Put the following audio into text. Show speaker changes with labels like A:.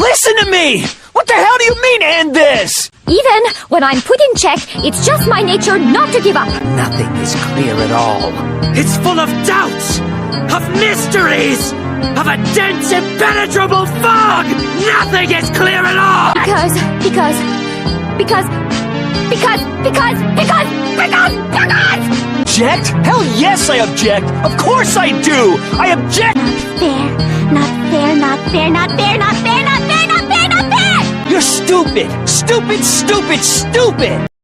A: Listen to me! What the hell do you mean, end this?
B: Even when I'm put in check, it's just my nature not to give up.
A: Nothing is clear at all.
C: It's full of doubts, of mysteries, of a dense, impenetrable fog! Nothing is clear at all!
B: Because...
A: Object? Hell yes, I object! Of course I do! I object!
B: Not fair, not fair, not fair, not fair, not fair, not fair, not fair, not fair!
A: You're stupid! Stupid, stupid, stupid!